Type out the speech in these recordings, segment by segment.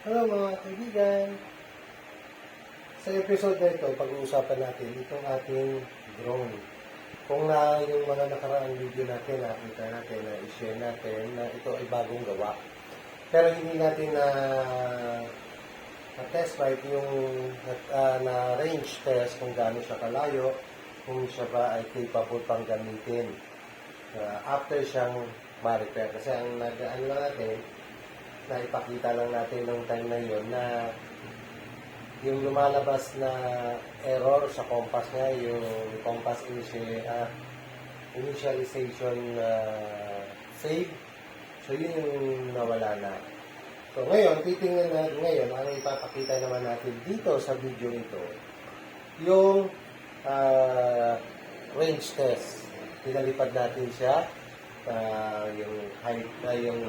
Hello mga kaibigan! Sa episode na ito, pag-uusapan natin itong ating drone. Kung na yung mga nakaraang video natin, nakita natin, na i-share natin na ito ay bagong gawa. Pero hindi natin na test ride yung na range test kung gaano siya kalayo, kung siya ba ay capable pang gamitin after siyang ma-repair. Kasi ang ano lang natin, na ipakita lang natin nung time na yun na yung lumalabas na error sa compass niya, yung compass initialization save. So, yun yung nawala na. So, ngayon, titingnan natin ngayon, ano ipapakita naman natin dito sa video ito, yung range test. Pinalipad natin siya, yung height, yung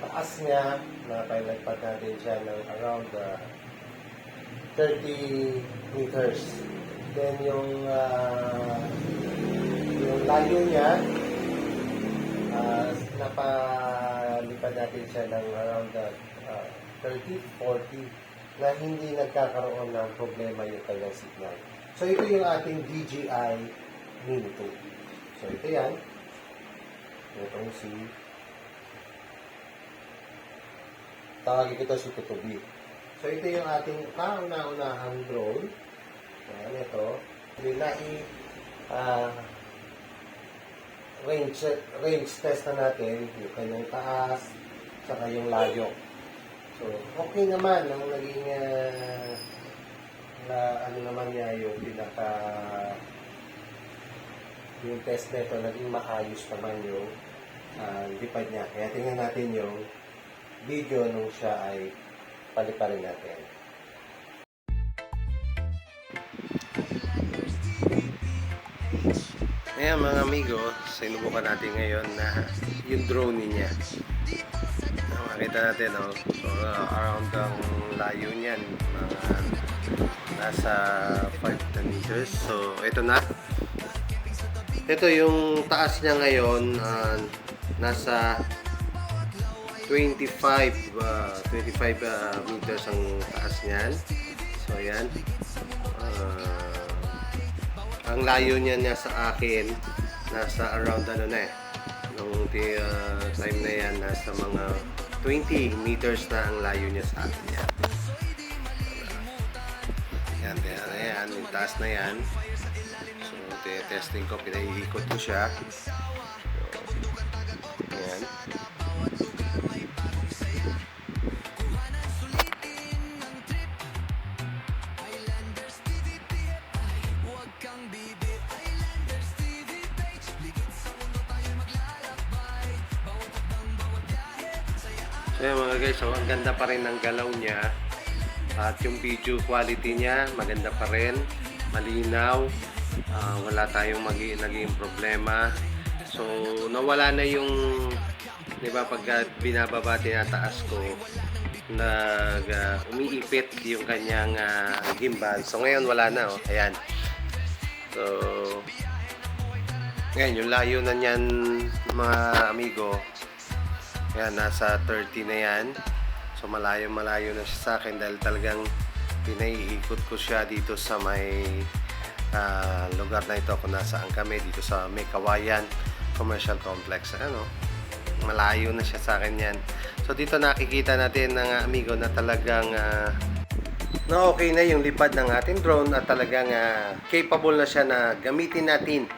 taas niya, na pinalipad natin siya ng around 30 meters. Then yung layo niya, napalipad natin siya ng around 30-40 na hindi nagkakaroon ng problema yung kanyang signal. So ito yung ating DJI Mini 2. So ito yan. Itong si tawagin ito si Tutubi. So, ito yung ating kauna-unahang drone. Ayan, ito. Range test na natin. Yung kanyang taas, saka yung layo. So, okay naman. Ang naging, ano naman niya, yung yung test nito, naging maayos naman yung lipad niya. Kaya tingnan natin yung video nung siya ay paliparin natin. Ayan mga amigo, sinubukan natin ngayon na yung drone niya. Makita natin, so, around ang layo niyan, nasa 5 meters. So ito na. Ito yung taas niya ngayon, nasa 25 meters ang taas niyan. So ayan, ang layo niya sa akin nasa around nung time na yan, nasa mga 20 meters na ang layo niya sa akin yan. Ayan, yung taas na yan. So testing ko, pinaiikot ko siya. So, ayan. So yan mga guys, so ang ganda pa rin ng galaw niya at yung video quality niya maganda pa rin, malinaw, wala tayong naging problema. So nawala na yung, di ba, pag binababa tinataas ko, umiipit yung kanyang gimbal. So ngayon wala na, ayan. So ngayon yung layo na niyan mga amigo, yan, nasa 30 na yan. So malayo na siya sa akin dahil talagang pinaiikot ko siya dito sa may lugar na ito kung nasaan kami, dito sa may Kawayan Commercial Complex. Malayo na siya sa akin yan. So dito nakikita natin ng amigo na talagang na okay na yung lipad ng ating drone at talagang capable na siya na gamitin natin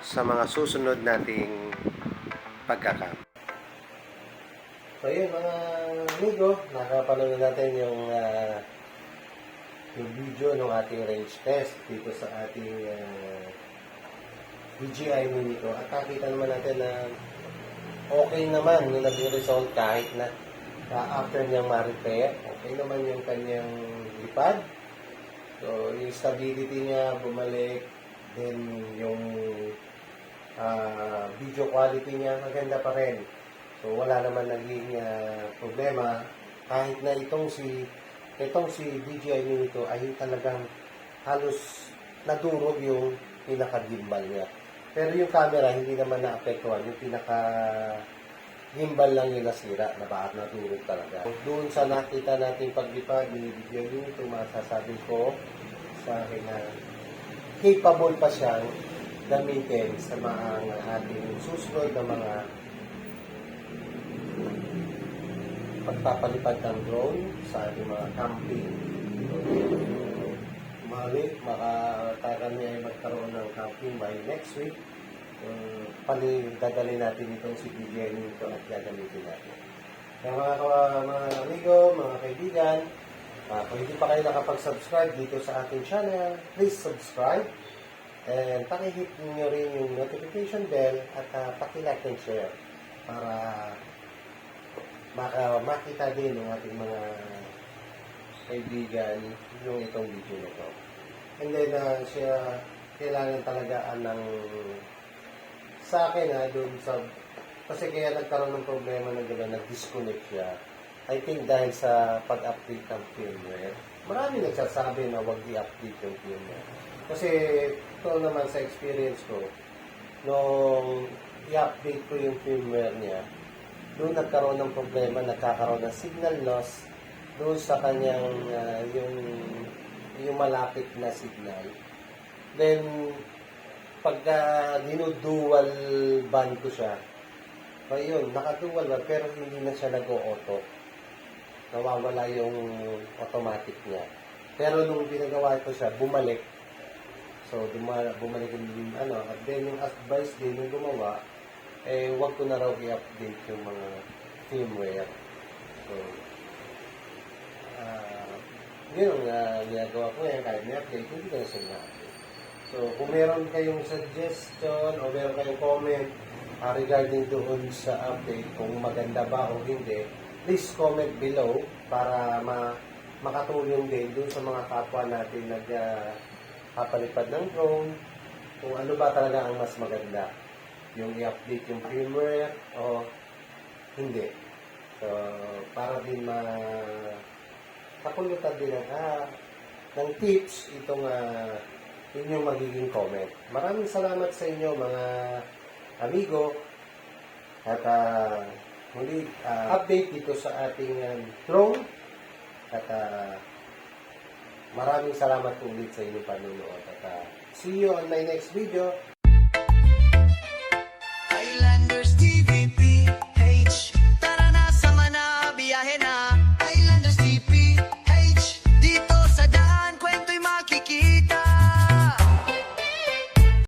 sa mga susunod nating pagkakamit. So yun mga amigo, nakapanood natin yung video ng ating range test dito sa ating DJI Mini 2. At nakita naman natin na okay naman yung naging result kahit na after niyang ma-repair. Okay naman yung kanyang lipad. So yung stability niya bumalik. Then yung video quality niya maganda pa rin. So wala naman naging problema kahit na itong si DJI Mini 2 ay talagang halos nadurog yung pinaka-gimbal niya. Pero yung camera hindi naman naapektuhan, yung pinaka gimbal lang yung nasira, naturog talaga. Doon sa nakita nating paglipad, binibigyan yun ito, masasabi ko sa akin na capable pa siyang gamitin sa mga ating susunod na mga pagpapalipad ng drone sa ating mga camping. Kami ay magkaroon ng camping by next week. Dadalhin natin itong si BGN nito at gagamitin natin. Kaya mga amigo, mga kaibigan, kung hindi pa kayo nakapag-subscribe dito sa ating channel, please subscribe and pakihit nyo rin yung notification bell at pakilike and share para makita din ng ating mga kaibigan yung itong video na ito. And then, siya kailangan talaga ng sa akin doon sa kasi kaya nagkaroon ng problema ng gano'n, nag-disconnect siya. I think dahil sa pag-update ng firmware. Marami nagsasabi na huwag i-update yung firmware. Kasi ito naman sa experience ko, nung i-update ko yung firmware niya, doon nagkaroon ng problema, nagkakaroon ng signal loss doon sa kanyang yung malapit na signal. Then, pagka dinudual band ko siya, ayun, naka-dual band, pero hindi na siya nag-o-auto. Nawawala yung automatic niya. Pero nung ginagawa ko siya, bumalik. So, bumalik yung at then yung advice din yung gumawa, wag ko na raw i-update yung mga firmware. So, yun ang ginagawa ko ngayon, kahit may update, hindi ko na siya na-update. So, kung meron kayong suggestion o meron kayong comment regarding doon sa update, kung maganda ba o hindi, please comment below para makatulong din doon sa mga kapwa natin nagpapalipad ng drone, kung ano ba talaga ang mas maganda, yung i-update yung firmware o hindi. So, para din kapulutan din ng tips itong inyong magiging comment. Maraming salamat sa inyo mga amigo at muli update dito sa ating drone at maraming salamat ulit sa inyong panunood at see you on my next video.